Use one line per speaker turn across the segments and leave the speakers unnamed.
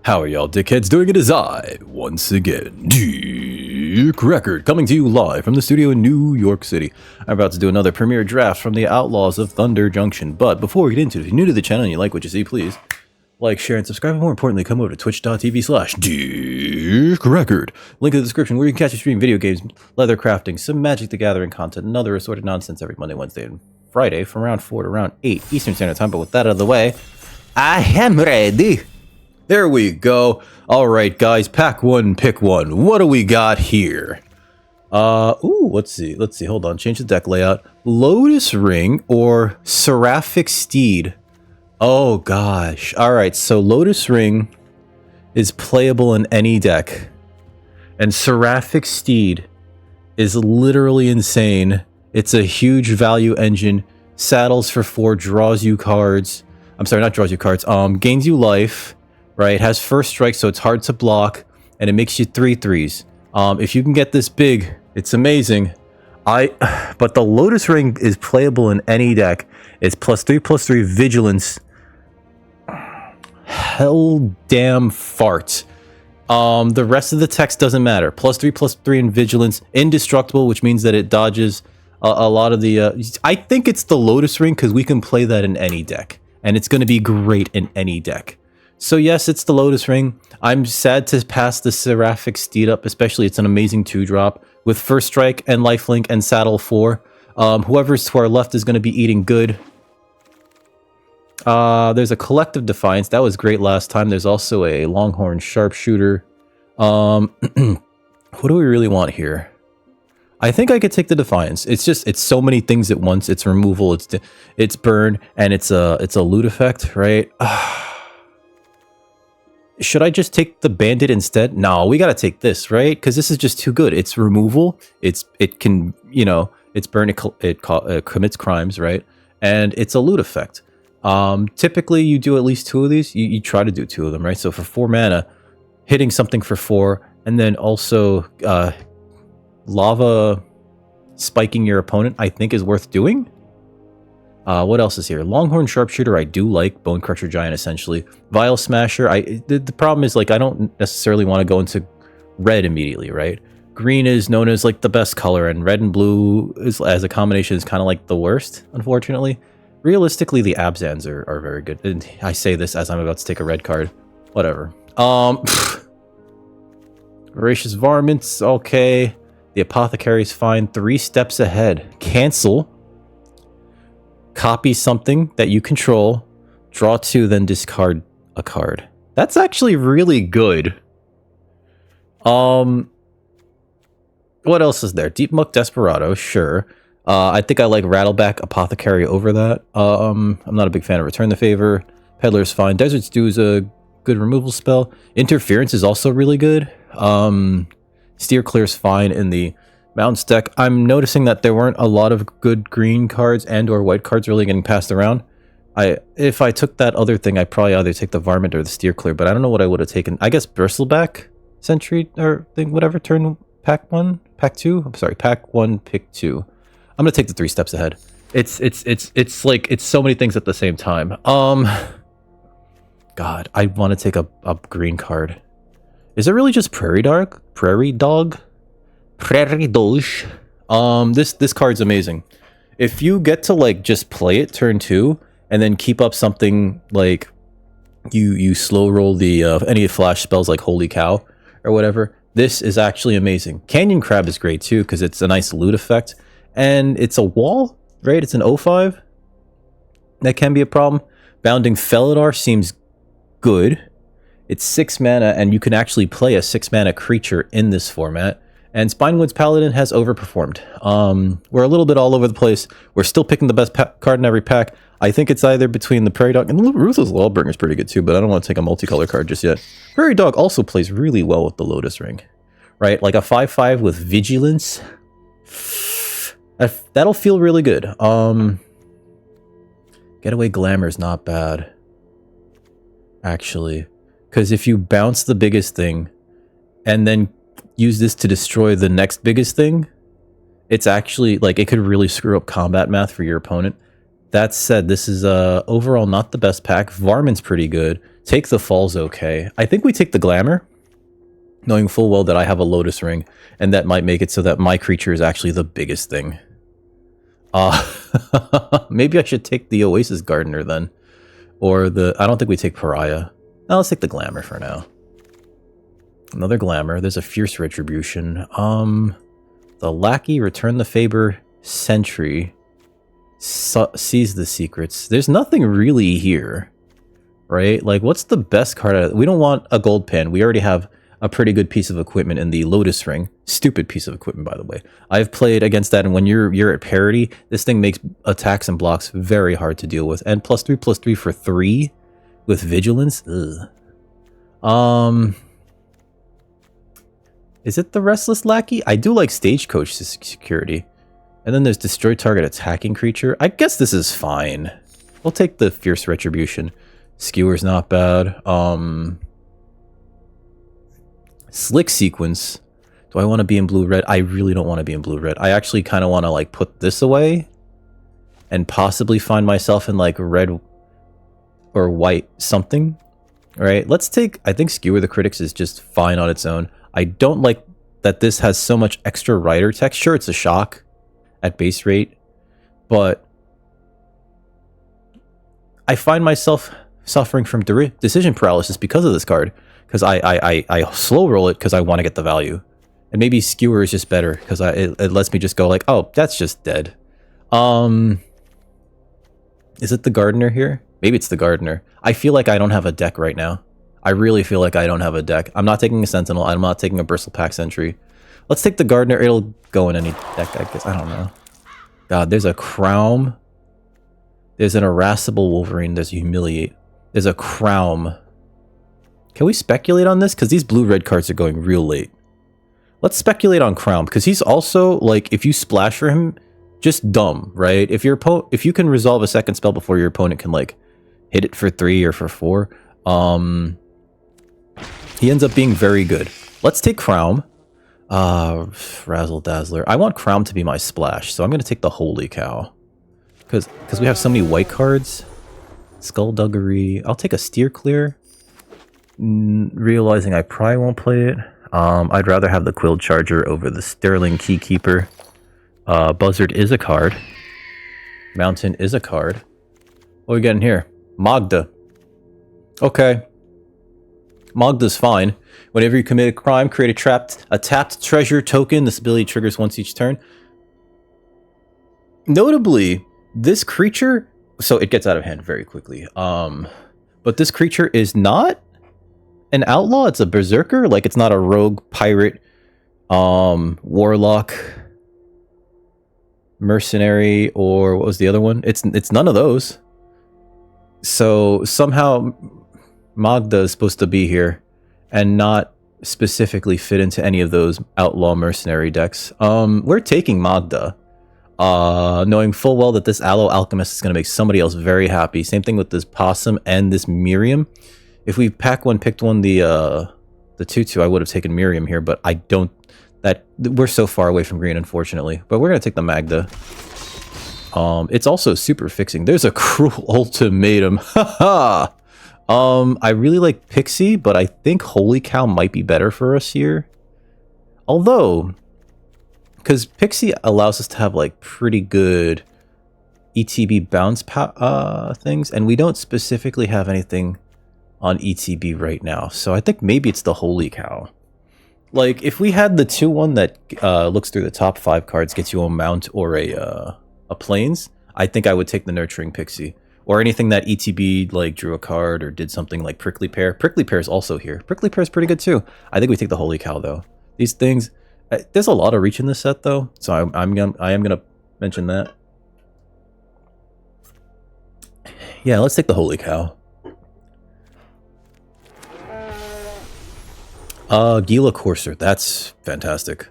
How are y'all dickheads doing? It is I, once again, Dick Record, coming to you live from the studio in New York City. I'm about to do another premiere draft from the Outlaws of Thunder Junction, but before we get into it, if you're new to the channel and you like what you see, please like, share, and subscribe, and more importantly, come over to twitch.tv/Dick Record. Link in the description where you can catch a stream video games, leather crafting, some Magic the Gathering content, and other assorted nonsense every Monday, Wednesday, and Friday from around 4 to around 8 Eastern Standard Time. But with that out of the way, I am ready. There we go. All right, guys, pack one, pick one. What do we got here? Let's see. Hold on. Change the deck layout. Lotus Ring or Seraphic Steed. Oh, gosh. All right, so Lotus Ring is playable in any deck. And Seraphic Steed is literally insane. It's a huge value engine. Saddles for 4, draws you cards. I'm sorry, not draws you cards. Gains you life. Right, has first strike, so it's hard to block, and it makes you 3/3s. If you can get this big, it's amazing. But the Lotus Ring is playable in any deck. It's +3/+3 vigilance. Hell damn fart. The rest of the text doesn't matter. +3/+3 in vigilance, indestructible, which means that it dodges a lot of the. I think it's the Lotus Ring because we can play that in any deck, and it's going to be great in any deck. So yes, it's the Lotus Ring. I'm sad to pass the Seraphic Steed up, especially it's an amazing 2-drop with First Strike and Lifelink and Saddle 4. Whoever's to our left is going to be eating good. There's a Collective Defiance. That was great last time. There's also a Longhorn Sharpshooter. What do we really want here? I think I could take the Defiance. It's so many things at once. It's removal, it's burn, and it's a loot effect, right? Should I just take the Bandit instead? No, we gotta take this, right? Because this is just too good. It's removal. It can, it's burn. It commits crimes, right? And it's a loot effect. Typically, you do at least 2 of these. You try to do 2 of them, right? So for 4 mana, hitting something for 4, and then also lava spiking your opponent, I think is worth doing. What else is here? Longhorn Sharpshooter, I do like. Bone Crusher Giant, essentially. Vial Smasher, the problem is, like, I don't necessarily want to go into red immediately, right? Green is known as, like, the best color, and red and blue, as a combination, is kind of, like, the worst, unfortunately. Realistically, the Abzans are very good. And I say this as I'm about to take a red card. Whatever. Voracious Varmints, okay. The Apothecary's fine. 3 steps ahead. Cancel. Copy something that you control, draw 2, then discard a card. That's actually really good. What else is there? Deep Muck Desperado, sure. I think I like Rattleback Apothecary over that. I'm not a big fan of Return the Favor. Peddler's fine. Desert Stew is a good removal spell. Interference is also really good. Steer Clear's fine in the Mounts deck. I'm noticing that there weren't a lot of good green cards and or white cards really getting passed around. If I took that other thing, I'd probably either take the Varmint or the Steer Clear, but I don't know what I would have taken. I guess Bristleback Sentry or thing, whatever, turn pack 1, pack 2. I'm sorry, pack 1, pick 2. I'm gonna take the 3 steps ahead. It's like it's so many things at the same time. God, I want to take a green card. Is it really just Prairie Dog? Prairie Dog? Prairie Doge. This card's amazing. If you get to, like, just play it turn 2 and then keep up something like you slow roll the any flash spells like Holy Cow or whatever, this is actually amazing. Canyon Crab is great too because it's a nice loot effect and it's a wall, right? It's an 0/5. That can be a problem. Bounding Felidar seems good. It's 6 mana and you can actually play a 6 mana creature in this format. And Spinewoods Paladin has overperformed. We're a little bit all over the place. We're still picking the best card in every pack. I think it's either between the Prairie Dog and Ruthless Lawbringer is pretty good too, but I don't want to take a multicolor card just yet. Prairie Dog also plays really well with the Lotus Ring, right? Like a 5/5 with Vigilance. That'll feel really good. Getaway Glamour is not bad, actually, because if you bounce the biggest thing and then use this to destroy the next biggest thing, it's actually, like, it could really screw up combat math for your opponent. That said, this is overall not the best pack. Varmin's pretty good. Take the Fall's okay. I think we take the Glamour, knowing full well that I have a Lotus Ring, and that might make it so that my creature is actually the biggest thing. Maybe I should take the Oasis Gardener then. Or the... I don't think we take Pariah. No, let's take the Glamour for now. Another Glamour. There's a Fierce Retribution. The Lackey, Return the Favor, Sentry, Seize the Secrets. There's nothing really here, right? Like, what's the best card out of it? We don't want a gold pen. We already have a pretty good piece of equipment in the Lotus Ring. Stupid piece of equipment, by the way. I've played against that, and when you're at parity, this thing makes attacks and blocks very hard to deal with. And +3/+3 for 3 with Vigilance? Ugh. Is it the Restless Lackey? I do like Stagecoach Security. And then there's Destroy Target Attacking Creature. I guess this is fine. We'll take the Fierce Retribution. Skewer's not bad. Slick Sequence. Do I want to be in blue-red? I really don't want to be in blue-red. I actually kind of want to, like, put this away and possibly find myself in, like, red or white something. Right? Let's take... I think Skewer the Critics is just fine on its own. I don't like that this has so much extra rider text. Sure, it's a shock at base rate, but I find myself suffering from decision paralysis because of this card. Because I slow roll it because I want to get the value. And maybe Skewer is just better because it lets me just go like, oh, that's just dead. Is it the Gardener here? Maybe it's the Gardener. I feel like I don't have a deck right now. I really feel like I don't have a deck. I'm not taking a Sentinel. I'm not taking a Bristlepack Sentry. Let's take the Gardener. It'll go in any deck, I guess. I don't know. God, there's a Crown. There's an Irascible Wolverine. There's a Humiliate. There's a Crown. Can we speculate on this? Because these blue-red cards are going real late. Let's speculate on Crown, because he's also, like, if you splash for him, just dumb, right? If you can resolve a second spell before your opponent can, like, hit it for 3 or for 4, he ends up being very good. Let's take Crown. Razzle Dazzler. I want Crown to be my splash, so I'm going to take the Holy Cow. Because we have so many white cards. Skullduggery. I'll take a Steer Clear. Realizing I probably won't play it. I'd rather have the Quill Charger over the Sterling Keykeeper. Buzzard is a card. Mountain is a card. What are we getting here? Magda. Okay. Magda's fine. Whenever you commit a crime, create a tapped treasure token. This ability triggers once each turn. Notably, this creature... So it gets out of hand very quickly. But this creature is not an outlaw. It's a berserker. Like, it's not a rogue, pirate, warlock, mercenary, or what was the other one? It's none of those. So somehow Magda is supposed to be here and not specifically fit into any of those outlaw mercenary decks. We're taking Magda, knowing full well that this Aloe Alchemist is going to make somebody else very happy. Same thing with this Possum and this Miriam. If we picked one, the 2/2, I would have taken Miriam here, but I don't. We're so far away from green, unfortunately. But we're going to take the Magda. It's also super fixing. There's a Cruel Ultimatum. Haha! I really like Pixie, but I think Holy Cow might be better for us here. Although, because Pixie allows us to have, like, pretty good ETB bounce things, and we don't specifically have anything on ETB right now. So I think maybe it's the Holy Cow. Like, if we had the 2/1 that looks through the top 5 cards, gets you a mount or a Plains, I think I would take the Nurturing Pixie. Or anything that ETB, like, drew a card or did something like Prickly Pear. Prickly Pear is also here. Prickly Pear is pretty good, too. I think we take the Holy Cow, though. These things... there's a lot of reach in this set, though. So I am gonna mention that. Yeah, let's take the Holy Cow. Gila Courser. That's fantastic.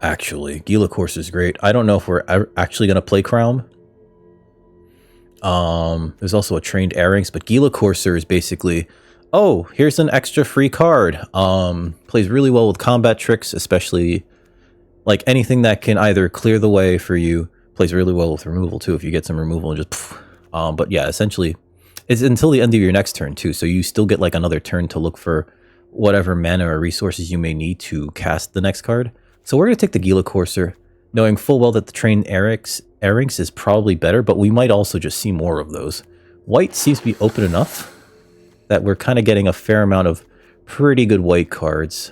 Actually, Gila Courser is great. I don't know if we're actually gonna play Crown. There's also a Trained Airings, but Gila Courser is basically, oh, here's an extra free card. Plays really well with combat tricks, especially like anything that can either clear the way for you. Plays really well with removal too. If you get some removal and just But yeah, essentially, it's until the end of your next turn too. So you still get like another turn to look for whatever mana or resources you may need to cast the next card. So we're going to take the Gila Courser, knowing full well that the Trained Erynx is probably better, but we might also just see more of those. White seems to be open enough that we're kind of getting a fair amount of pretty good white cards.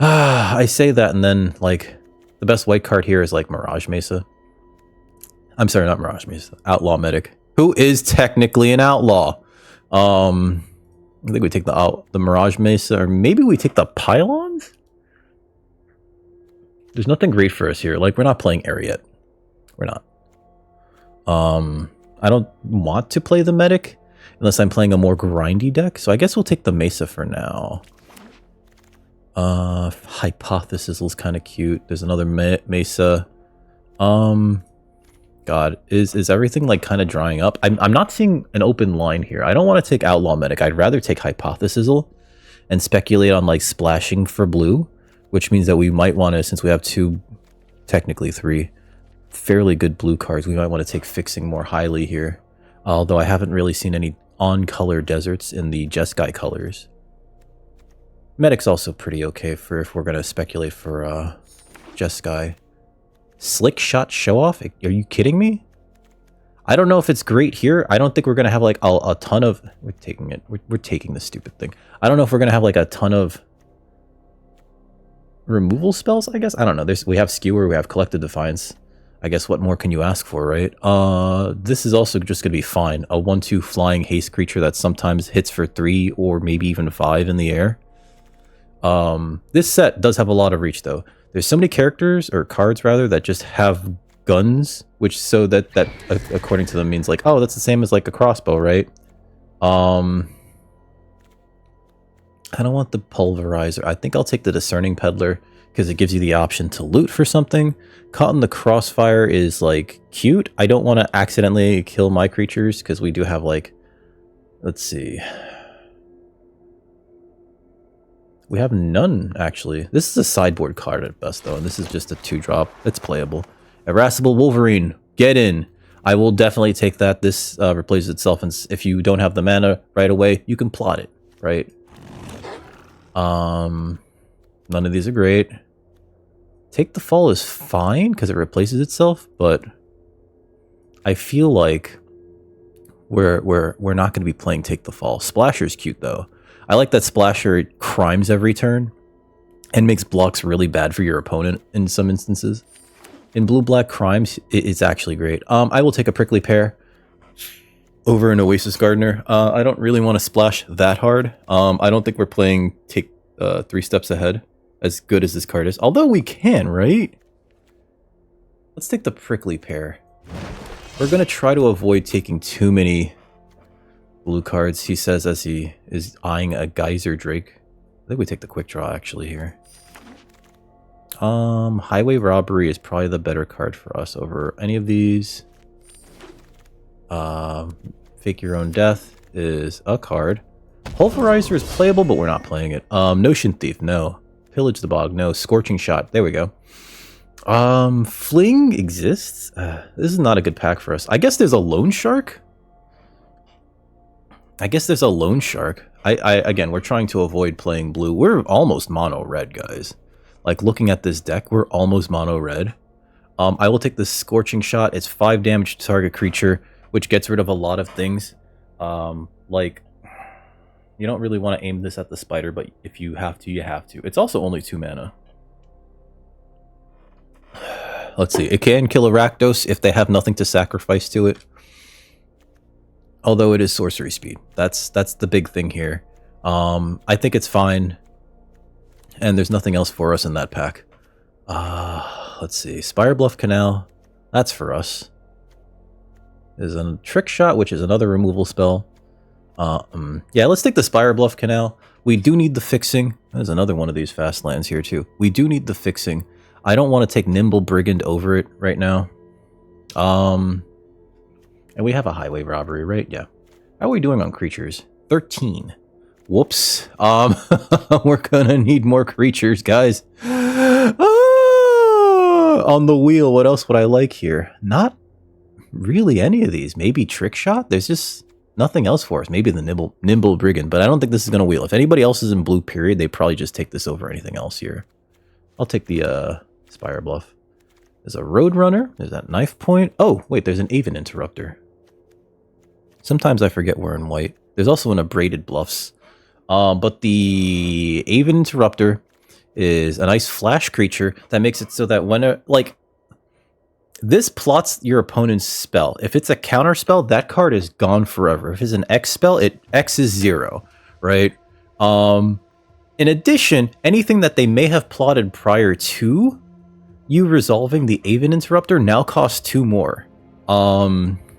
I say that, and then, like, the best white card here is, like, Mirage Mesa. I'm sorry, not Mirage Mesa. Outlaw Medic, who is technically an outlaw. I think we take the Mirage Mesa, or maybe we take the Pylons? There's nothing great for us here. Like, we're not playing air yet. We're not. I don't want to play the Medic unless I'm playing a more grindy deck. So I guess we'll take the Mesa for now. Hypothesis is kind of cute. There's another Mesa. God, is everything like kind of drying up? I'm not seeing an open line here. I don't want to take Outlaw Medic. I'd rather take Hypothesis and speculate on like splashing for blue, which means that we might want to, since we have two, technically three, fairly good blue cards, we might want to take Fixing more highly here. Although I haven't really seen any on-color deserts in the Jeskai colors. Medic's also pretty okay for if we're going to speculate for Jeskai. Slick Shot Show Off? Are you kidding me? I don't know if it's great here. I don't think we're going to have like a ton of... We're taking it. We're taking this stupid thing. I don't know if we're going to have like a ton of removal spells, I guess. I don't know. We have Skewer, we have Collective Defiance. I guess what more can you ask for, right? This is also just going to be fine. A 1/2 flying haste creature that sometimes hits for 3 or maybe even 5 in the air. This set does have a lot of reach, though. There's so many characters, or cards rather, that just have guns, which so that according to them means like, oh, that's the same as like a crossbow, right? I don't want the Pulverizer. I think I'll take the Discerning Peddler because it gives you the option to loot for something. Caught in the Crossfire is like cute. I don't want to accidentally kill my creatures because we do have like, let's see. We have none, actually. This is a sideboard card at best, though, and this is just a 2-drop. It's playable. Irascible Wolverine, get in. I will definitely take that. This replaces itself, and if you don't have the mana right away, you can plot it, right? None of these are great. Take the Fall is fine, because it replaces itself, but I feel like we're not going to be playing Take the Fall. Splasher's cute, though. I like that Splasher crimes every turn and makes blocks really bad for your opponent in some instances. In blue-black crimes, it's actually great. I will take a Prickly Pear over an Oasis Gardener. I don't really want to splash that hard. I don't think we're playing take 3 steps ahead, as good as this card is. Although we can, right? Let's take the Prickly Pear. We're going to try to avoid taking too many blue cards, he says as he is eyeing a Geyser Drake. I think we take the Quick Draw actually here. Highway Robbery is probably the better card for us over any of these. Fake Your Own Death is a card. Pulverizer is playable, but we're not playing it. Notion Thief, no. Pillage the Bog, no. Scorching Shot, there we go. Fling exists? This is not a good pack for us. I guess there's a Loan Shark? Again, we're trying to avoid playing blue. We're almost mono red, guys. Like, looking at this deck, we're almost mono red. I will take the Scorching Shot. It's 5 damage to target creature, which gets rid of a lot of things. Like, you don't really want to aim this at the spider, but if you have to, you have to. It's also only 2 mana. Let's see. It can kill a Rakdos if they have nothing to sacrifice to it. Although it is sorcery speed. That's the big thing here. I think it's fine. And there's nothing else for us in that pack. Let's see. Spire Bluff Canal. That's for us. There's a Trick Shot, which is another removal spell. Yeah, let's take the Spire Bluff Canal. We do need the Fixing. There's another one of these fast lands here, too. We do need the Fixing. I don't want to take Nimble Brigand over it right now. And we have a Highway Robbery, right? Yeah. How are we doing on creatures? 13. Whoops. We're gonna need more creatures, guys. On the wheel, what else would I like here? Not really any of these. Maybe Trick Shot? There's just nothing else for us. Maybe the Nimble Brigand, but I don't think this is going to wheel. If anybody else is in blue, period, they probably just take this over anything else here. I'll take the Spire Bluff. There's a Roadrunner. There's that Knife Point. Oh, wait, there's an Aven Interrupter. Sometimes I forget we're in white. There's also an Abraded Bluffs. But the Aven Interrupter is a nice flash creature that makes it so that when this plots your opponent's spell. If it's a counter spell, that card is gone forever. If it's an X spell, X is 0, right? In addition, anything that they may have plotted prior to you resolving the Aven Interrupter now costs 2 more.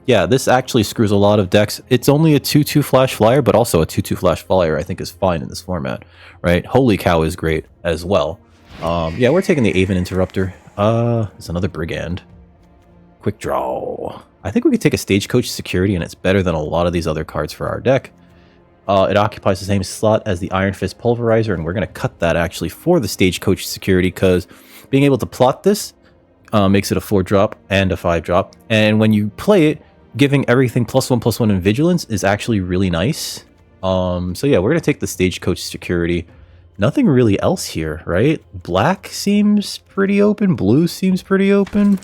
Yeah, this actually screws a lot of decks. It's only a 2/2 flash flyer, but also a 2/2 flash flyer I think is fine in this format, right? Holy Cow is great as well. Yeah, we're taking the Aven Interrupter. There's another Brigand. Quick draw. I think we could take a Stagecoach Security, and it's better than a lot of these other cards for our deck. It occupies the same slot as the Iron Fist Pulverizer, and we're going to cut that actually for the Stagecoach Security, because being able to plot this makes it a 4-drop and a 5-drop. And when you play it, giving everything +1/+1 in Vigilance is actually really nice. So yeah, we're going to take the Stagecoach Security. Nothing really else here, right? Black seems pretty open. Blue seems pretty open.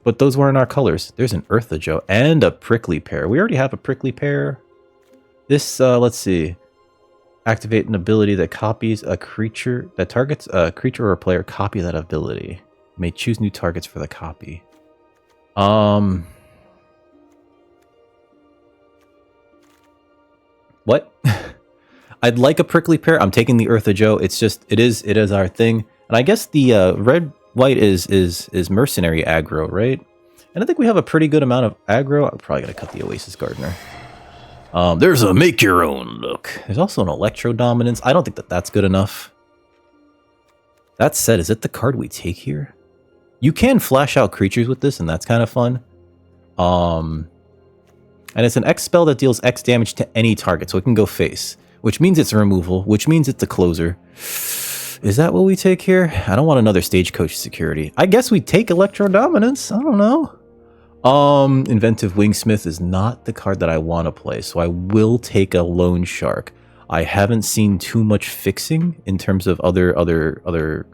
But those weren't our colors. There's an Eartha Joe and a Prickly Pear. We already have a Prickly Pear. This, let's see. Activate an ability that copies a creature, that targets a creature or a player. Copy that ability. You may choose new targets for the copy. What? I'd like a Prickly Pear. I'm taking the Eartha Joe. It's just, it is our thing. And I guess the red-white is mercenary aggro, right? And I think we have a pretty good amount of aggro. I'm probably going to cut the Oasis Gardener. There's a make your own look. There's also an Electro Dominance. I don't think that that's good enough. That said, is it the card we take here? You can flash out creatures with this, and that's kind of fun. And it's an X spell that deals X damage to any target, so it can go face. Which means it's a removal, which means it's a closer. Is that what we take here? I don't want another Stagecoach Security. I guess we take Electro Dominance. I don't know. Inventive Wingsmith is not the card that I want to play, so I will take a Lone Shark. I haven't seen too much fixing in terms of other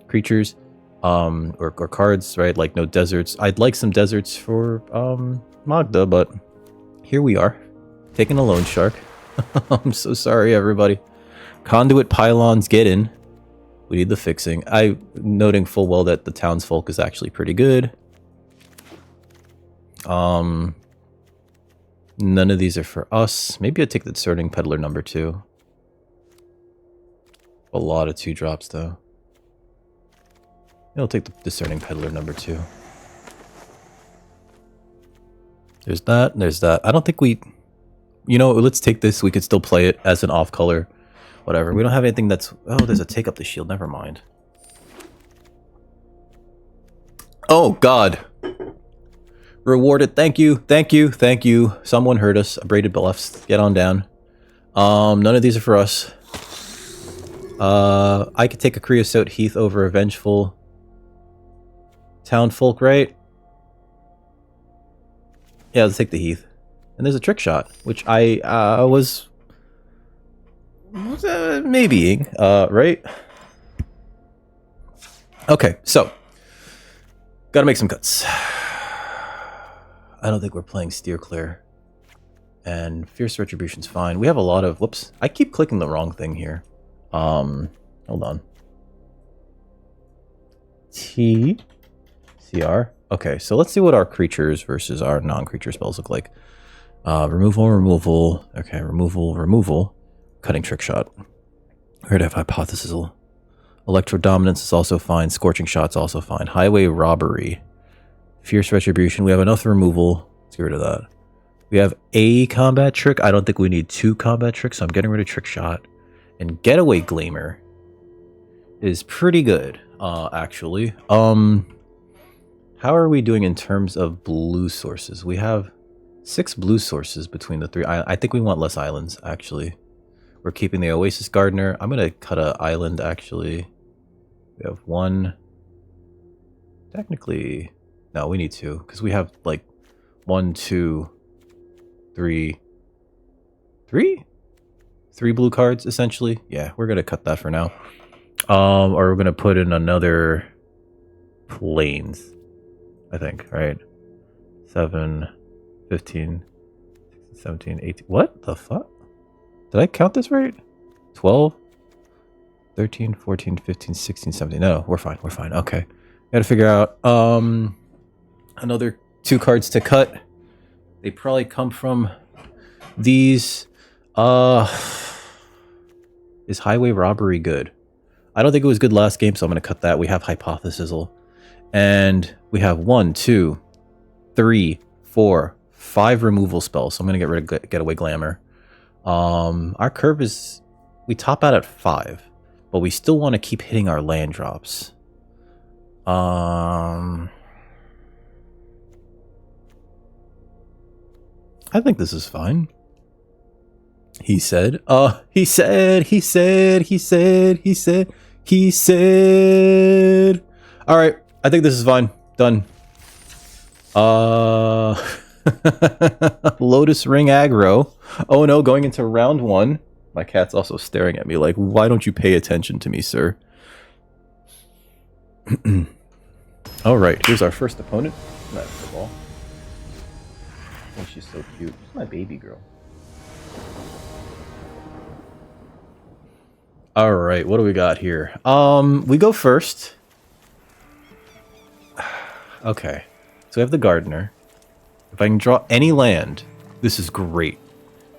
creatures or cards, right? Like no deserts. I'd like some deserts for Magda, but here we are, taking a Lone Shark. I'm so sorry, everybody. Conduit Pylons, get in. We need the fixing. Noting full well that the Townsfolk is actually pretty good. None of these are for us. Maybe I'd take the Discerning Peddler number 2. A lot of 2-drops, though. I'll take the Discerning Peddler number 2. There's that, and there's that. I don't think we... You know, let's take this. We could still play it as an off-color. Whatever. We don't have anything that's... Oh, there's a Take Up the Shield. Never mind. Oh, God. Rewarded. Thank you. Thank you. Thank you. Someone heard us. Abraded Bluffs. Get on down. None of these are for us. I could take a Creosote Heath over a Vengeful Townfolk, right? Yeah, let's take the Heath. And there's a Trick Shot, which I was maybeing, right? Okay, so gotta make some cuts. I don't think we're playing Steer Clear. And Fierce Retribution's fine. We have a lot of... Whoops. I keep clicking the wrong thing here. Hold on. CR. Okay, so let's see what our creatures versus our non-creature spells look like. Removal. Okay, removal. Cutting Trick Shot. Creative Hypothesis. Electro Dominance is also fine. Scorching Shot's also fine. Highway Robbery. Fierce Retribution. We have enough removal. Let's get rid of that. We have a combat trick. I don't think we need 2 combat tricks, so I'm getting rid of Trick Shot. And Getaway Gleamer is pretty good, actually. How are we doing in terms of blue sources? We have 6 blue sources between the 3. I think we want less islands, actually. We're keeping the Oasis Gardener. I'm going to cut an island, actually. We have 1. Technically, No, we need 2 because we have like 1, 2, 3, 3 blue cards essentially. Yeah, we're gonna cut that for now. Or we're gonna put in another planes, I think, right? 7, 15, 17, 18. What the fuck? Did I count this right? 12, 13, 14, 15, 16, 17. No, we're fine. We're fine. Okay. Gotta figure out another 2 cards to cut. They probably come from these. Is Highway Robbery good? I don't think it was good last game, so I'm gonna cut that. We have Hypothesisal. And we have 1, 2, 3, 4, 5 removal spells. So I'm gonna get rid of Getaway Glamour. Our curve is, we top out at 5, but we still want to keep hitting our land drops. I think this is fine. He said. He said. All right, I think this is fine. Done. Lotus Ring aggro. Oh no, going into round 1. My cat's also staring at me like, why don't you pay attention to me, sir? Alright, here's our first opponent. That's the ball. Oh, she's so cute. She's my baby girl. Alright, what do we got here? We go first. Okay. So we have the Gardener. If I can draw any land, this is great.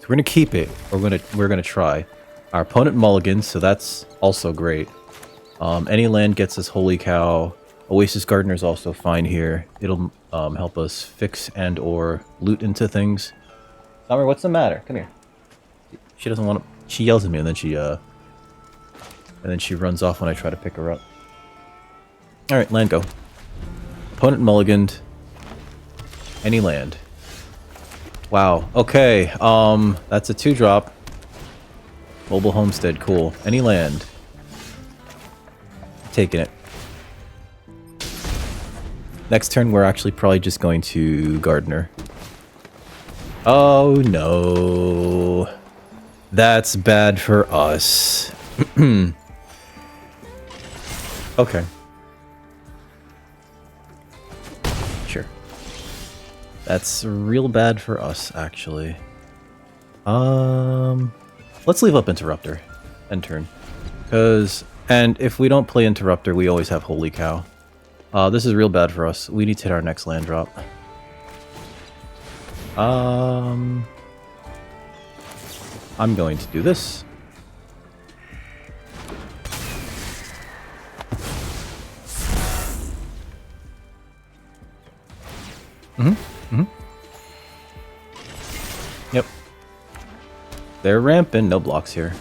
So we're gonna keep it, or we're gonna try. Our opponent mulligans, so that's also great. Any land gets us Holy Cow. Oasis Gardener is also fine here. It'll help us fix and or loot into things. Summer, what's the matter? Come here. She doesn't want to. She yells at me and then she runs off when I try to pick her up. All right, land go. Opponent mulliganed. Any land. Wow. Okay. That's a 2-drop. Mobile Homestead. Cool. Any land. Taking it. Next turn, we're actually probably just going to Gardener. Oh no. That's bad for us. Okay. Sure. That's real bad for us, actually. Let's leave up Interrupter. End turn. And if we don't play Interrupter, we always have Holy Cow. This is real bad for us. We need to hit our next land drop. I'm going to do this. Yep. They're ramping. No blocks here.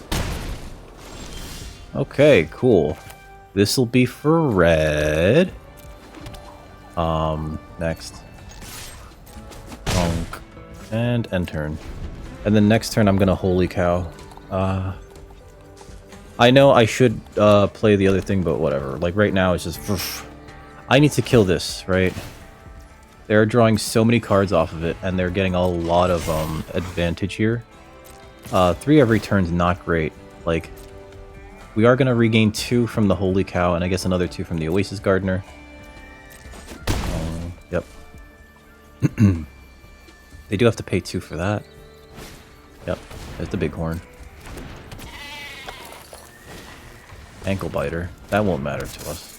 Okay, cool. This'll be for red. Next. Bonk. And end turn. And then next turn I'm gonna Holy Cow. I know I should play the other thing, but whatever. Like right now it's just... I need to kill this, right? They're drawing so many cards off of it, and they're getting a lot of advantage here. 3 every turn's not great. Like, we are gonna regain 2 from the Holy Cow, and I guess another 2 from the Oasis Gardener. Yep. They do have to pay 2 for that. Yep, there's the Bighorn. Ankle Biter. That won't matter to us.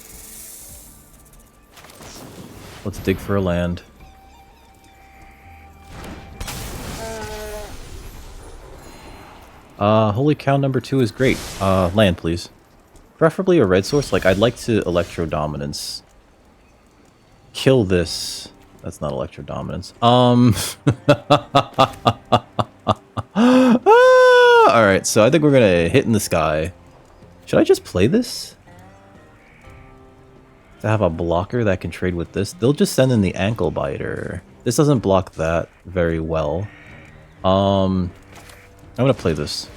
Let's dig for a land. Holy Cow number 2 is great. Land, please. Preferably a red source. Like, I'd like to Electro Dominance. Kill this. That's not Electro Dominance. Alright, so I think we're gonna hit in the sky. Should I just play this? To have a blocker that can trade with this. They'll just send in the Ankle Biter. This doesn't block that very well. I'm gonna play this.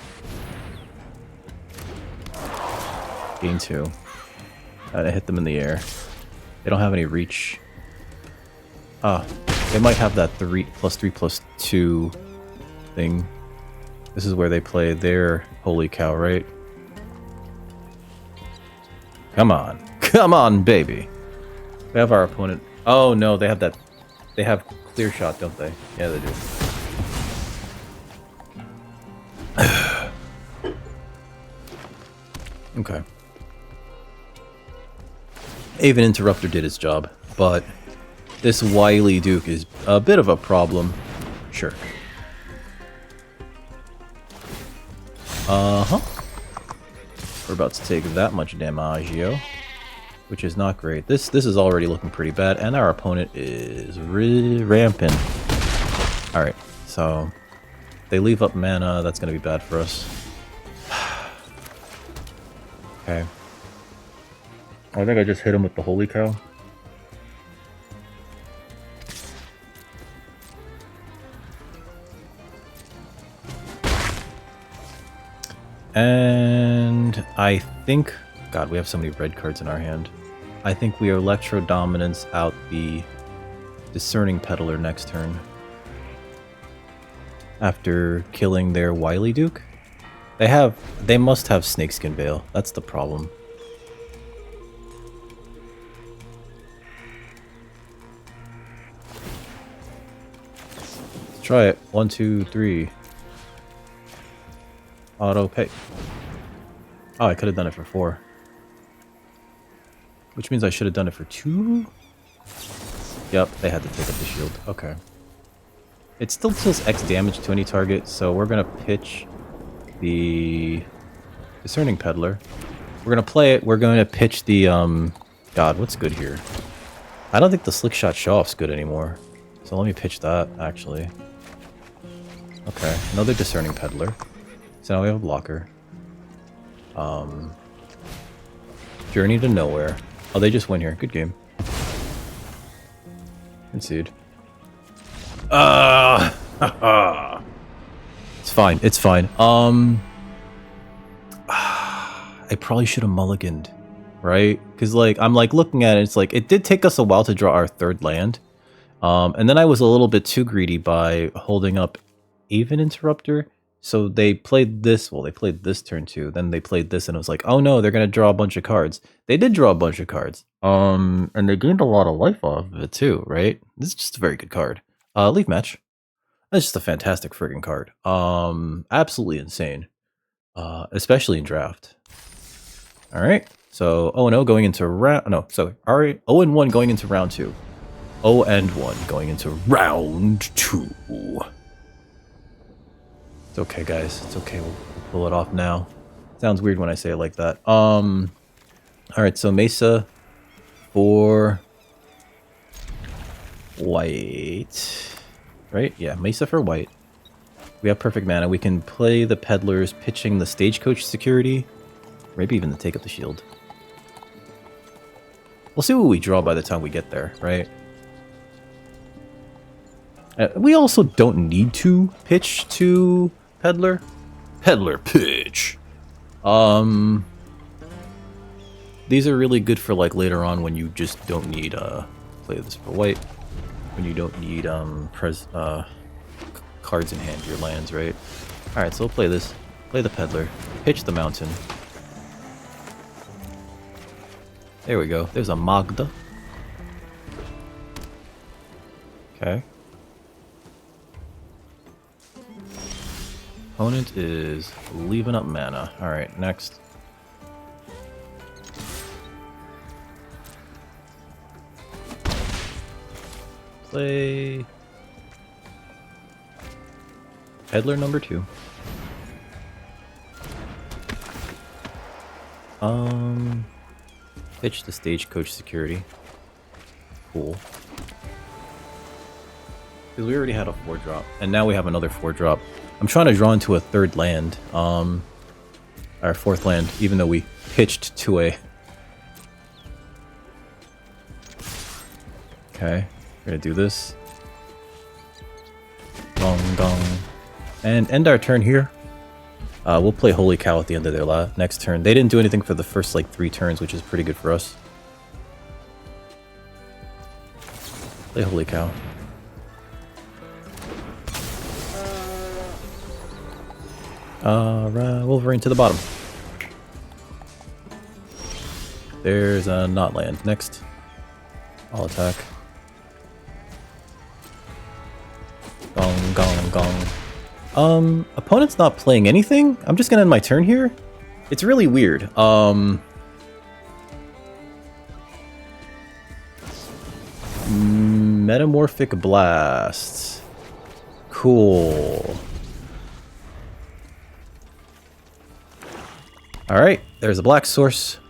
Gain 2. I hit them in the air. They don't have any reach. Ah, they might have that 3+3/+2 thing. This is where they play their holy cow, right? Come on. Come on, baby. We have our opponent. Oh no, they have that. They have clear shot, don't they? Yeah, they do. Okay. Aven Interrupter did its job, but this wily Duke is a bit of a problem. Sure. Uh-huh. We're about to take that much damaggio, which is not great. This is already looking pretty bad, and our opponent is ramping. Alright, so they leave up mana. That's going to be bad for us. Okay. I think I just hit him with the holy cow. And I think... God, we have so many red cards in our hand. I think we Electro Dominance out the Discerning Peddler next turn. After killing their Wily Duke. They must have Snakeskin Veil. That's the problem. Let's try it. 1, 2, 3. Auto pay. Oh, I could have done it for 4. Which means I should have done it for 2? Yep, they had to take up the shield. Okay. It still deals X damage to any target, so we're gonna pitch the Discerning Peddler. We're gonna play it. We're gonna pitch the God, what's good here? I don't think the Slick Shot Show-Off's good anymore. So let me pitch that, actually. Okay, another Discerning Peddler. So now we have a blocker. Journey to Nowhere. Oh, they just win here. Good game. Concede. It's fine. It's fine. I probably should have mulliganed, right? Because like I'm like looking at it, it's like it did take us a while to draw our third land, and then I was a little bit too greedy by holding up Aven Interrupter. So they played this. Well, they played this turn too. Then they played this, and it was like, oh no, they're gonna draw a bunch of cards. They did draw a bunch of cards. And they gained a lot of life off of it too, right? This is just a very good card. Leave Match. That's just a fantastic friggin' card. Absolutely insane. Especially in draft. All right. So 0-0 going into round. No, sorry. 0-1 going into round 2. 0-1 going into round 2. It's okay, guys. It's okay. We'll pull it off now. Sounds weird when I say it like that. All right. So Mesa for white, right? Yeah, Mesa for white. We have perfect mana. We can play the Peddlers, pitching the Stagecoach Security, maybe even to take up the shield. We'll see what we draw by the time we get there, right? We also don't need to pitch to Peddler. Peddler pitch. These are really good for like later on when you just don't need play this for white. When you don't need cards in hand, your lands, right? All right, so we'll play this. Play the Peddler. Pitch the Mountain. There we go. There's a Magda. Okay. Opponent is leaving up mana. All right, next. Play Peddler number 2. Pitch the Stagecoach Security. Cool. Because we already had a 4-drop, and now we have another 4-drop. I'm trying to draw into a 3rd land, our 4th land, even though we pitched to a... Okay, we're gonna do this. Gong gong. And end our turn here. We'll play Holy Cow at the end of their next turn. They didn't do anything for the first like 3 turns, which is pretty good for us. Play Holy Cow. Wolverine to the bottom. There's a not land. Next. I'll attack. Gong, gong, gong. Opponent's not playing anything? I'm just gonna end my turn here? It's really weird. Metamorphic Blast. Cool. Alright, there's a black source.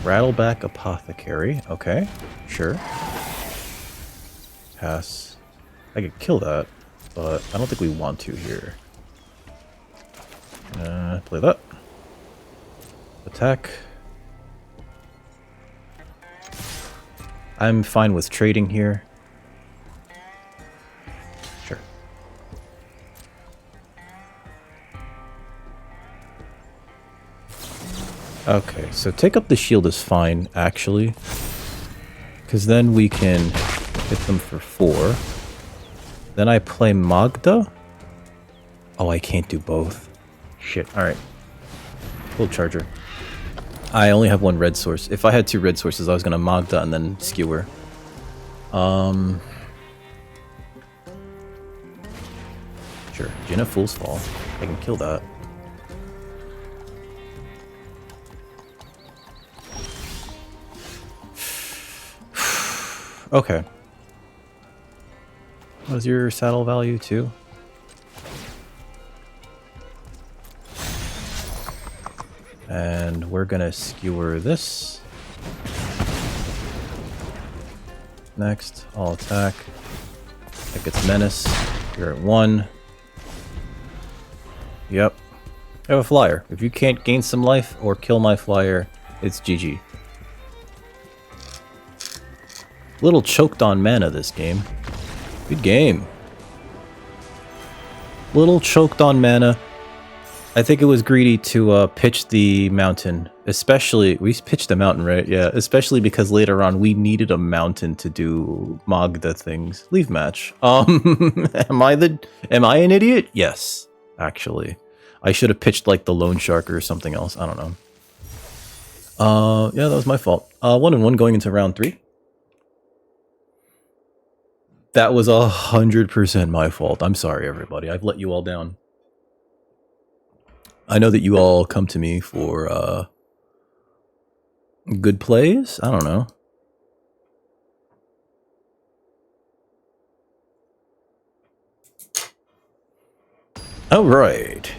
Rattleback Apothecary. Okay, sure. Pass. I could kill that, but I don't think we want to here. Play that. Attack. I'm fine with trading here. Sure. Okay, so take up the shield is fine, actually. Because then we can hit them for 4. Then I play Magda. Oh, I can't do both. Shit, alright. Full charger. I only have 1 red source. If I had 2 red sources, I was gonna Magda and then skewer. Sure. Jinna Fool's Fall. I can kill that. Okay. What is your saddle value too? And we're gonna skewer this. Next, I'll attack. That gets Menace. You're at 1. Yep. I have a flyer. If you can't gain some life or kill my flyer, it's GG. Little choked on mana this game. Good game. Little choked on mana. I think it was greedy to pitch the mountain. Especially, we pitched the mountain, right? Yeah, especially because later on we needed a mountain to do Magda things. Leave match. Am I an idiot? Yes, actually. I should have pitched like the Lone Shark or something else. I don't know. Yeah, that was my fault. 1-1 going into round 3. That was 100% my fault. I'm sorry, everybody. I've let you all down. I know that you all come to me for good plays. I don't know. All right.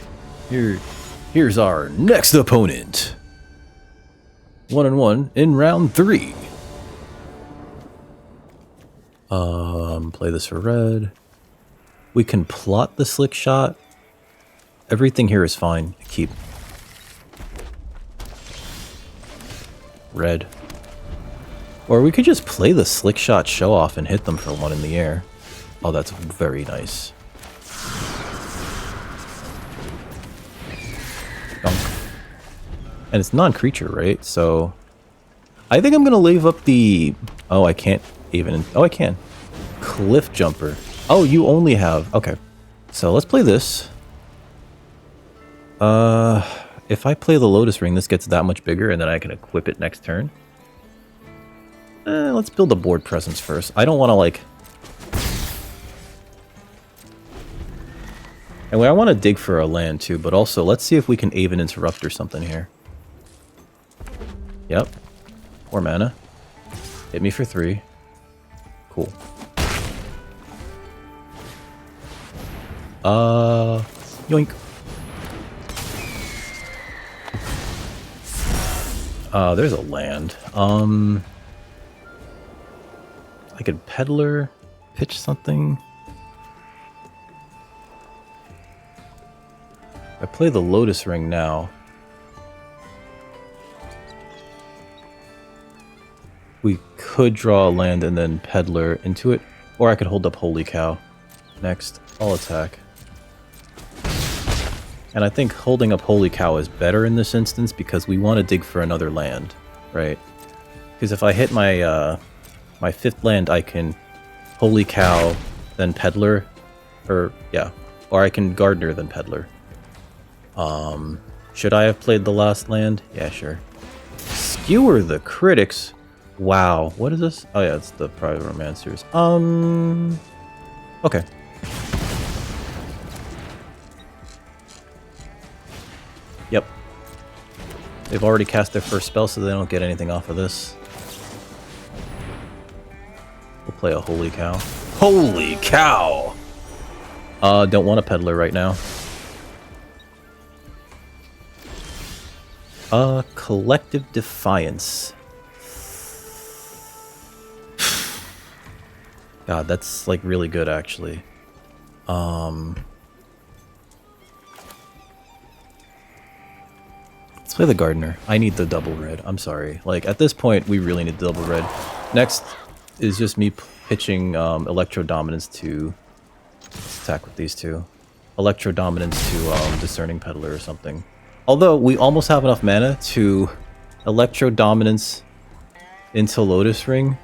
Here's our next opponent. 1-1 in round 3. Play this for red. We can plot the slick shot. Everything here is fine. Keep. Red. Or we could just play the slick shot show off and hit them for 1 in the air. Oh, that's very nice. Dunk. And it's non-creature, right? So I think I'm gonna leave up the... Oh, I can't even... Oh, I can. Cliff Jumper. Oh, you only have... Okay. So let's play this. If I play the Lotus Ring, this gets that much bigger, and then I can equip it next turn. Let's build a board presence first. I don't want to, like... And I want to dig for a land, too, but also, let's see if we can Aven Interrupt or something here. Yep. 4 mana. Hit me for 3. Cool. Yoink. There's a land. I could Peddler, pitch something. I play the Lotus Ring now. We could draw a land and then Peddler into it, or I could hold up Holy Cow. Next, I'll attack. And I think holding up Holy Cow is better in this instance because we want to dig for another land, right? Because if I hit my my 5th land, I can Holy Cow, then Peddler, or I can Gardener, then Peddler. Should I have played the last land? Yeah, sure. Skewer the Critics. Wow, what is this? Oh yeah, it's the Private Romancers. Okay. Yep. They've already cast their first spell, so they don't get anything off of this. We'll play a Holy Cow. Holy Cow! Don't want a Peddler right now. Collective Defiance. God, that's like really good actually. Let's play the Gardener. I need the double red. I'm sorry. Like at this point, we really need the double red. Next is just me pitching Electro Dominance to attack with these two. Electro Dominance to Discerning Peddler or something. Although we almost have enough mana to Electro Dominance into Lotus Ring.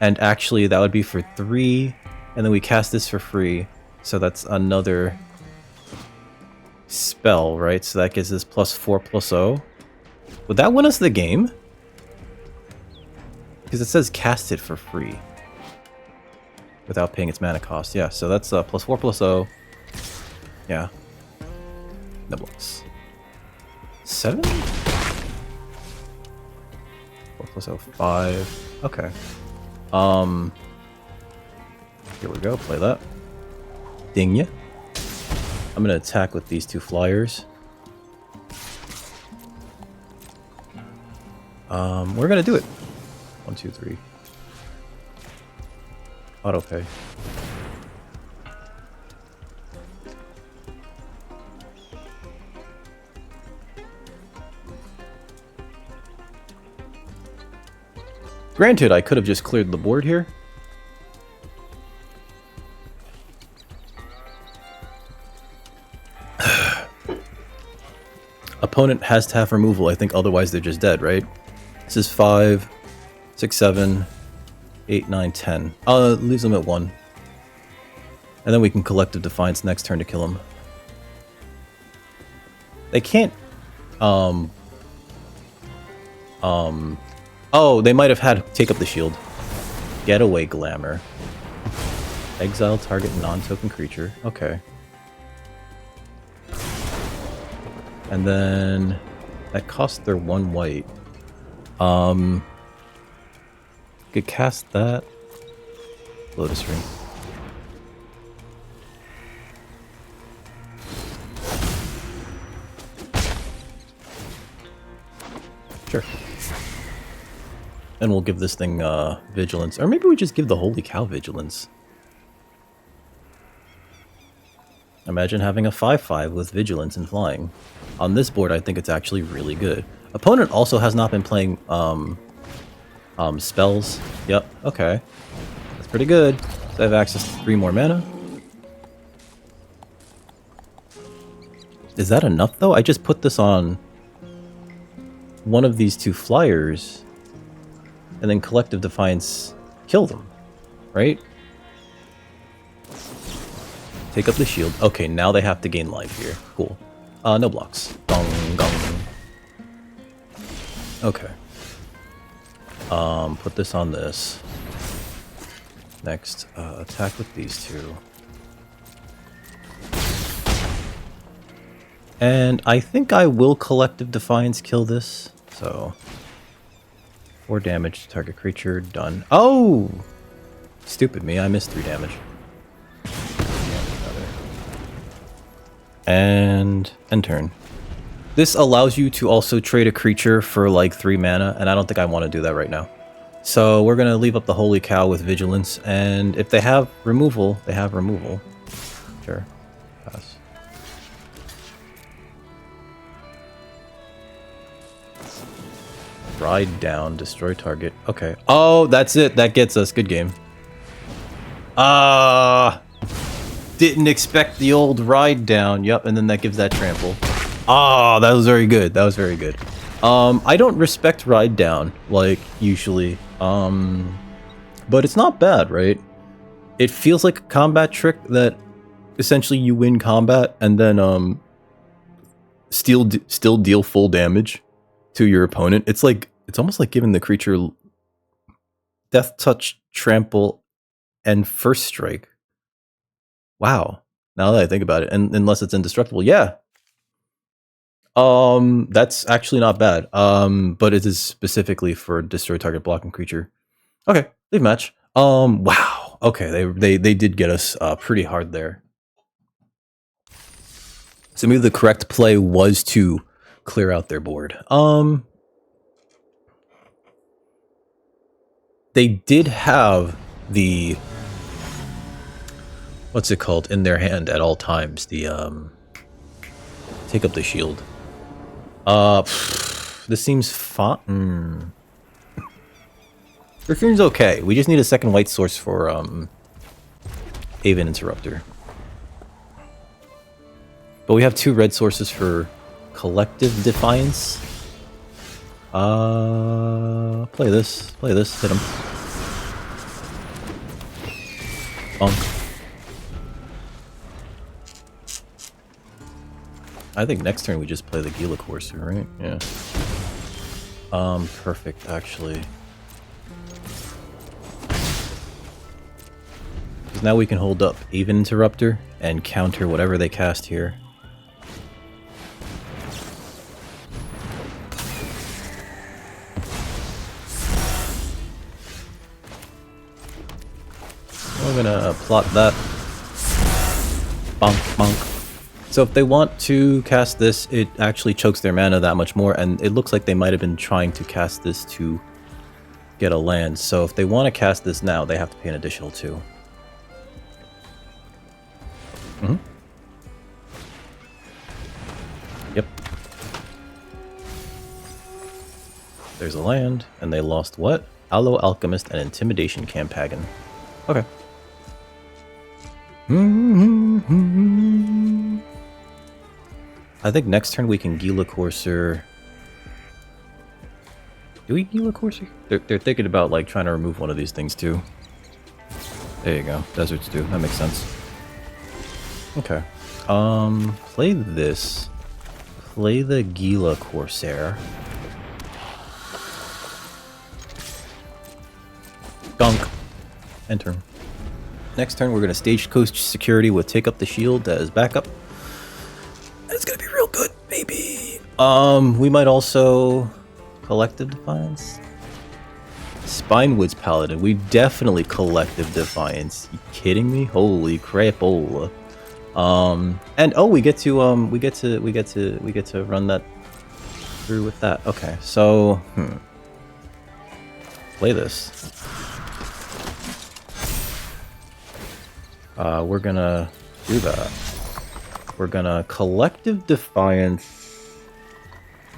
And actually that would be for 3, and then we cast this for free. So that's another spell, right? So that gives us +4/+0. Would that win us the game? Because it says cast it for free. Without paying its mana cost. Yeah, so that's +4/+0. Yeah. No blocks. 7? 4/+0, 5. Okay. Here we go, play that. Ding ya. I'm gonna attack with these 2 flyers. We're gonna do it. 1, 2, 3. Auto pay. Granted, I could have just cleared the board here. Opponent has to have removal, I think, otherwise they're just dead, right? This is 5, 6, 7, 8, 9, 10. Leaves them at 1. And then we can Collective Defiance next turn to kill him. They can't... Oh, they might have had Take Up the Shield. Getaway Glamour. Exile target non-token creature. Okay. And then that costs their 1 white. Could cast that. Lotus Ring. Sure. And we'll give this thing Vigilance. Or maybe we just give the Holy Cow Vigilance. Imagine having a 5/5 with Vigilance and Flying. On this board, I think it's actually really good. Opponent also has not been playing spells. Yep, okay. That's pretty good. So I have access to 3 more mana. Is that enough, though? I just put this on one of these 2 flyers, and then Collective Defiance kill them, right? Take up the shield. Okay, now they have to gain life here. Cool. No blocks. Gong, gong. Okay. Put this on this. Next, attack with these 2. And I think I will Collective Defiance kill this. So 4 damage to target creature, done. Oh! Stupid me, I missed 3 damage. And end turn. This allows you to also trade a creature for like 3 mana, and I don't think I want to do that right now. So we're gonna leave up the Holy Cow with Vigilance, and if they have removal, they have removal. Sure. Pass. Ride down, destroy target. Okay. Oh, that's it. That gets us. Good game. Didn't expect the old ride down. Yep, and then that gives that trample. Ah, that was very good. That was very good. I don't respect ride down, like, usually. But it's not bad, right? It feels like a combat trick that essentially you win combat and then still deal full damage to your opponent. It's like, it's almost like giving the creature death touch, trample, and first strike. Wow. Now that I think about it, and unless it's indestructible, yeah. That's actually not bad. But it is specifically for destroy target blocking creature. Okay, leave match. Wow. Okay, they did get us pretty hard there. So maybe the correct play was to clear out their board. They did have the, what's it called, in their hand at all times. The take up the shield. This seems fun. This seems okay. We just need a second white source for Haven Interrupter. But we have 2 red sources for Collective Defiance. Play this, hit him. Bunk. I think next turn we just play the Gila Courser, right? Yeah. Perfect, actually. Because now we can hold up Haven Interrupter and counter whatever they cast here. We're gonna plot that. Bonk, bonk. So if they want to cast this, it actually chokes their mana that much more, and it looks like they might have been trying to cast this to get a land. So if they want to cast this now, they have to pay an additional 2. Yep. There's a land, and they lost what? Aloe Alchemist and Intimidation Campagan. Okay. I think next turn we can Gila Courser. Do we Gila Courser? They're thinking about like trying to remove one of these things too. There you go. Deserts do. That makes sense. Okay. Play this. Play the Gila Corsair. Gunk. Enter. Next turn, we're going to Stagecoach Security with Take Up the Shield as backup. And it's going to be real good, baby. We might also Collective Defiance. Spinewood's Paladin. We definitely Collective Defiance. You kidding me? Holy crapola. And oh, we get to run that through with that. Okay, so play this. We're gonna do that. We're gonna Collective Defiance.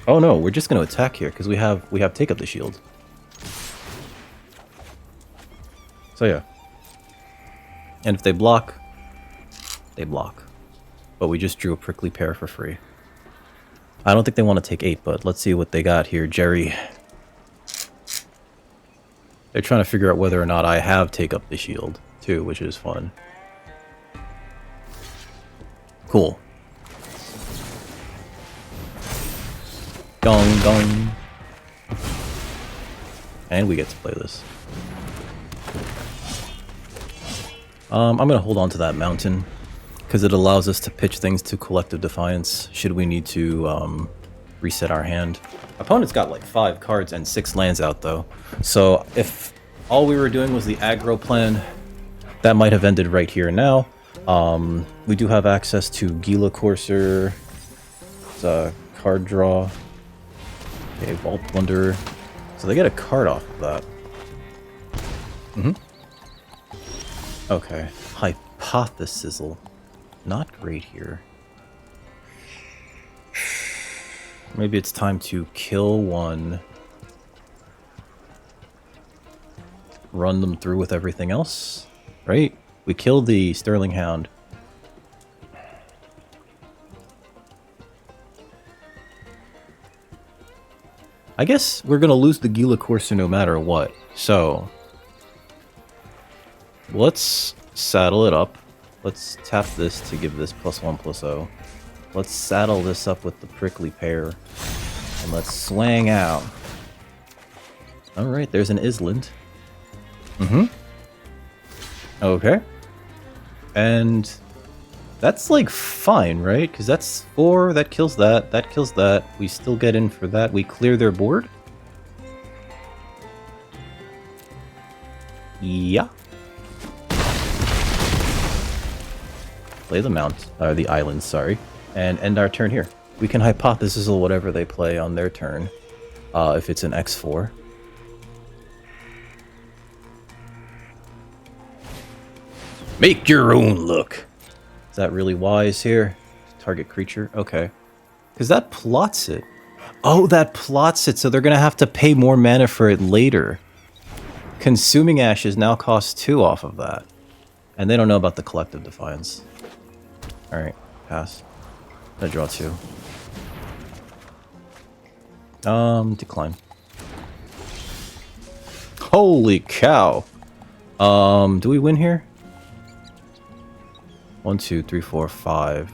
Oh no, we're just gonna attack here because we have Take Up the Shield. So yeah. And if they block, they block. But we just drew a Prickly Pear for free. I don't think they want to take 8, but let's see what they got here, Jerry. They're trying to figure out whether or not I have Take Up the Shield too, which is fun. Cool. Gong, gong. And we get to play this. I'm going to hold on to that mountain, because it allows us to pitch things to Collective Defiance, should we need to reset our hand. Opponent's got like 5 cards and 6 lands out though, so if all we were doing was the aggro plan, that might have ended right here and now. We do have access to Gila Courser. It's a card draw. Okay, Vault Plunderer. So they get a card off of that. Okay. Hypothesizzle. Not great here. Maybe it's time to kill one. Run them through with everything else. Right? We killed the Sterling Hound. I guess we're gonna lose the Gila Courser no matter what. So let's saddle it up. Let's tap this to give this +1/+0. Let's saddle this up with the Prickly Pear. And let's swang out. Alright, there's an Island. Okay. And that's like fine, right? Because that's 4, that kills that, that kills that. We still get in for that. We clear their board. Yeah. Play the mount, or the island, sorry. And end our turn here. We can hypothesis whatever they play on their turn. If it's an X4. Make your own luck. Is that really wise here? Target creature? Okay. Because that plots it. Oh, that plots it, so they're going to have to pay more mana for it later. Consuming Ashes now costs 2 off of that. And they don't know about the Collective Defiance. Alright, pass. I draw 2. Decline. Holy cow. Do we win here? 1, 2, 3, 4, 5.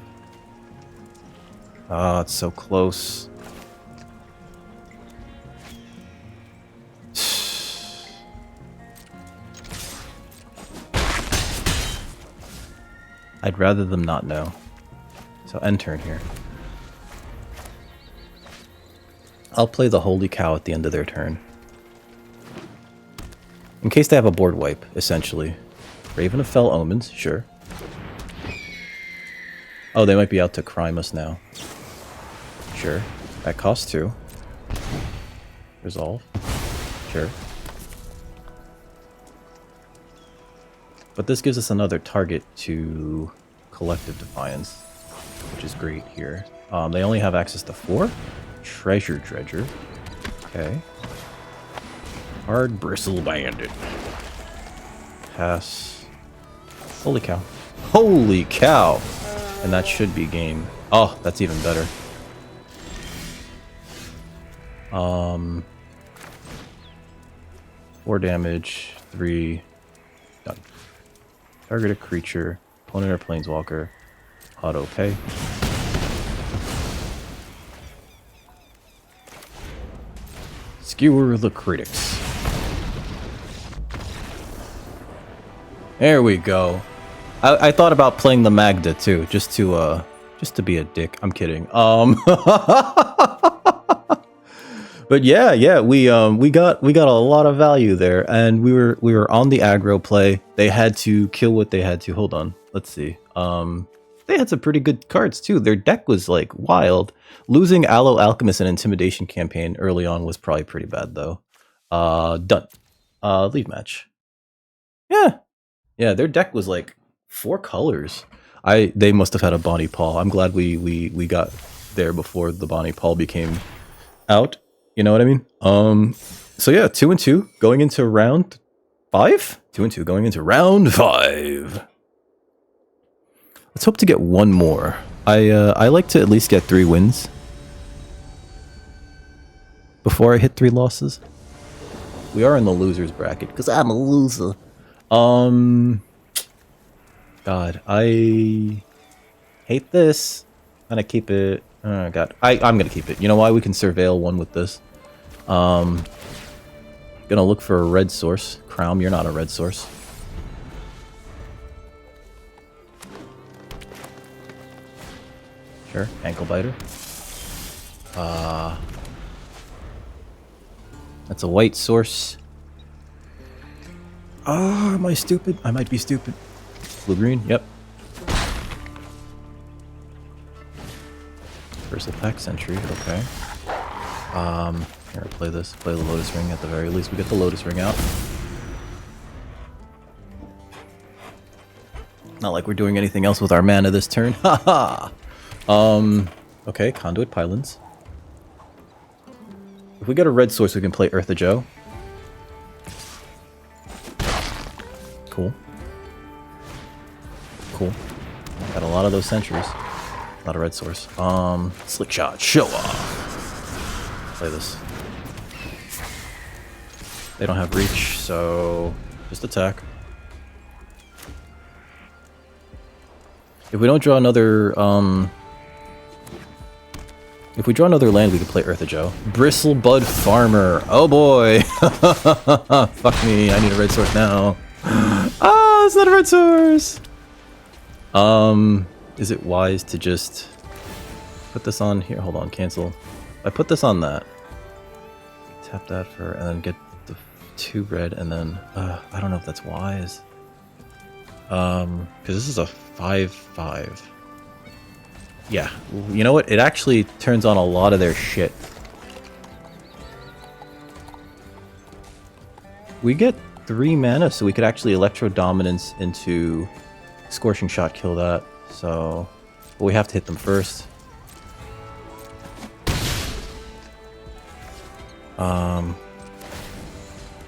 Ah, it's so close. I'd rather them not know. So end turn here. I'll play the Holy Cow at the end of their turn. In case they have a board wipe, essentially. Raven of Fell Omens, sure. Oh, they might be out to crime us now. Sure. That costs 2. Resolve. Sure. But this gives us another target to Collective Defiance, which is great here. They only have access to 4. Treasure Dredger. Okay. Hard Bristle Bandit. Pass. Holy cow. Holy cow! And that should be game. Oh, that's even better. 4 damage, 3. Done. Target a creature, opponent or planeswalker. Auto pay. Skewer the critics. There we go. I thought about playing the Magda too, just to be a dick. I'm kidding. But yeah, we got a lot of value there, and we were on the aggro play. They had to kill what they had to. Hold on, let's see. They had some pretty good cards too. Their deck was like wild. Losing Aloe Alchemist and Intimidation campaign early on was probably pretty bad though. Done. Leave match. Yeah, their deck was like 4 colors. They must have had a Bonnie Paul. I'm glad we got there before the Bonnie Paul became out. You know what I mean? So yeah, 2-2 going into round 5. 2-2 going into round 5. Let's hope to get one more. I like to at least get 3 wins before I hit 3 losses. We are in the losers bracket because I'm a loser. God, I hate this. I'm gonna keep it. Oh God, I'm gonna keep it. You know why? We can surveil 1 with this. Gonna look for a red source. Crown, you're not a red source. Sure, ankle biter. That's a white source. Oh, am I stupid? I might be stupid. Blue-green, yep. Versal Pack Sentry, okay. Here, play this. Play the Lotus Ring at the very least. We get the Lotus Ring out. Not like we're doing anything else with our mana this turn. Haha! Okay, Conduit Pylons. If we get a red source, we can play Eartha Joe. Cool. Cool. Got a lot of those sentries. Not a red source. Slick Shot, show off. Play this. They don't have reach, so just attack. If we don't draw another, if we draw another land, we can play Eartha Joe. Bristlebud Farmer. Oh boy. Fuck me. I need a red source now. Ah, it's not a red source. Is it wise to just put this on here? Hold on, cancel. I put this on that. Tap that for, and then get the 2 red, and then, I don't know if that's wise. Because this is a 5/5. Yeah, you know what? It actually turns on a lot of their shit. We get 3 mana, so we could actually Electro Dominance into Scorching Shot, kill that. So, but we have to hit them first.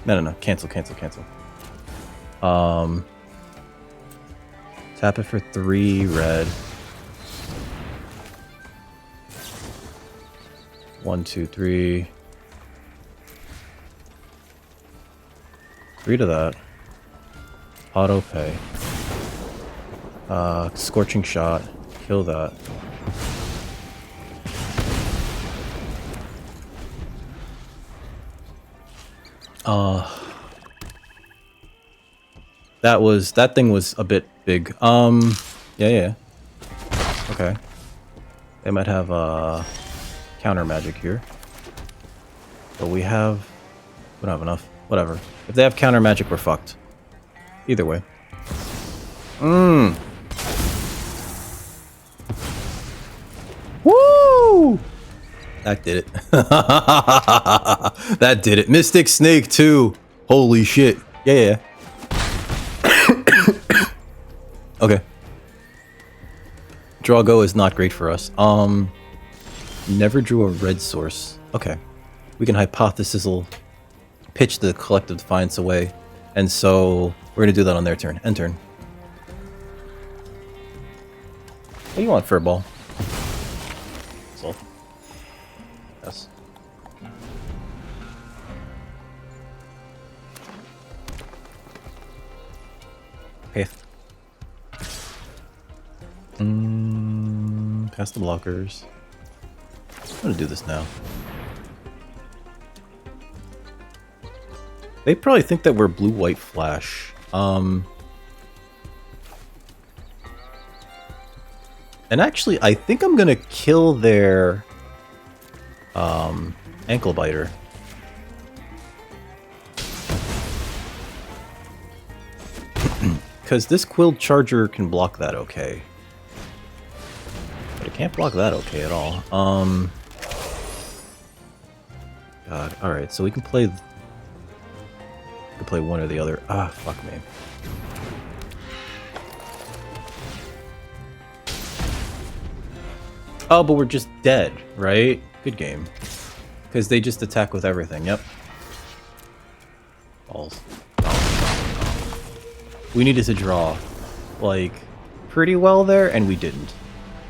No. Cancel. Tap it for 3 red. 1, 2, 3. 3 to that. Auto pay. Scorching Shot. Kill that. That thing was a bit big. Yeah. Okay. They might have counter magic here. But we don't have enough. Whatever. If they have counter magic, we're fucked. Either way. Woo! That did it. That did it. Mystic Snake too. Holy shit. Yeah. Okay. Draw go is not great for us. Never drew a red source. Okay. We can hypothesical pitch the Collective Defiance away. And so we're gonna do that on their turn. End turn. What do you want, Furball? So. Yes. Pith. Past the blockers. I'm gonna do this now. They probably think that we're blue-white flash. And actually, I think I'm gonna kill their ankle biter. Because this Quilled Charger can block that okay. But it can't block that okay at all. God, alright, so we can play one or the other. Ah, fuck me. Oh, but we're just dead, right? Good game. Because they just attack with everything, yep. Balls. We needed to draw, like, pretty well there, and we didn't.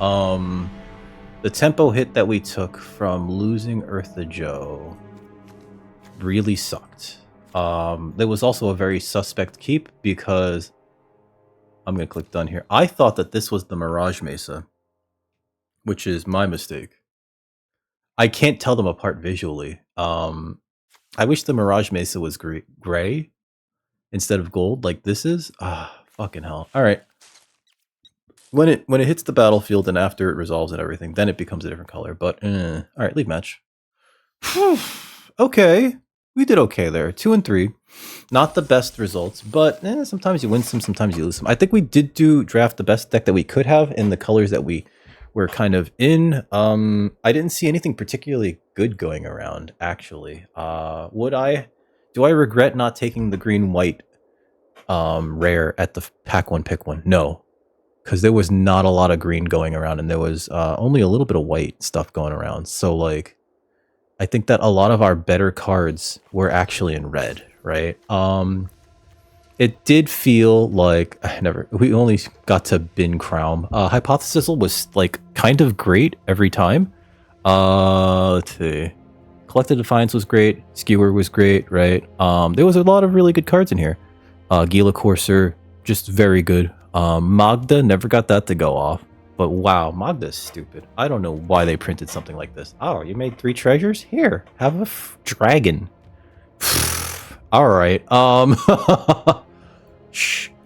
The tempo hit that we took from losing Eartha Joe really sucked. There was also a very suspect keep, because... I'm gonna click done here. I thought that this was the Mirage Mesa, which is my mistake. I can't tell them apart visually. I wish the Mirage Mesa was gray instead of gold, like this is. Ah, fucking hell. All right. When it hits the battlefield and after it resolves and everything, then it becomes a different color. But all right, leave match. Okay, we did okay there. 2 and 3, not the best results, but sometimes you win some, sometimes you lose some. I think we did draft the best deck that we could have in the colors that we were kind of in. I didn't see anything particularly good going around, actually. Do I regret not taking the green-white rare at the pack one, pick one? No, because there was not a lot of green going around, and there was only a little bit of white stuff going around. So, like, I think that a lot of our better cards were actually in red, right? It did feel like we only got to bin Crown. Hypothesical was like kind of great every time. Let's see. Collected Defiance was great. Skewer was great, right? There was a lot of really good cards in here. Gila Courser, just very good. Magda, never got that to go off. But wow, Magda's stupid. I don't know why they printed something like this. Oh, you made 3 treasures? Here, have a dragon. Alright,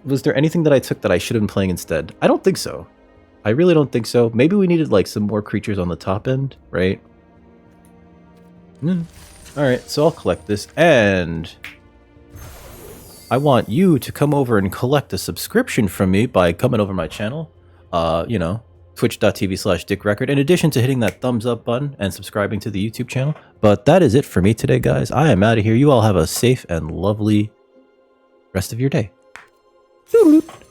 was there anything that I took that I should have been playing instead? I don't think so. I really don't think so. Maybe we needed like some more creatures on the top end, right? Alright, so I'll collect this, and I want you to come over and collect a subscription from me by coming over my channel. You know, twitch.tv/dickrecord, in addition to hitting that thumbs up button and subscribing to the YouTube channel. But that is it for me today, guys. I am out of here. You all have a safe and lovely rest of your day. Toodaloo.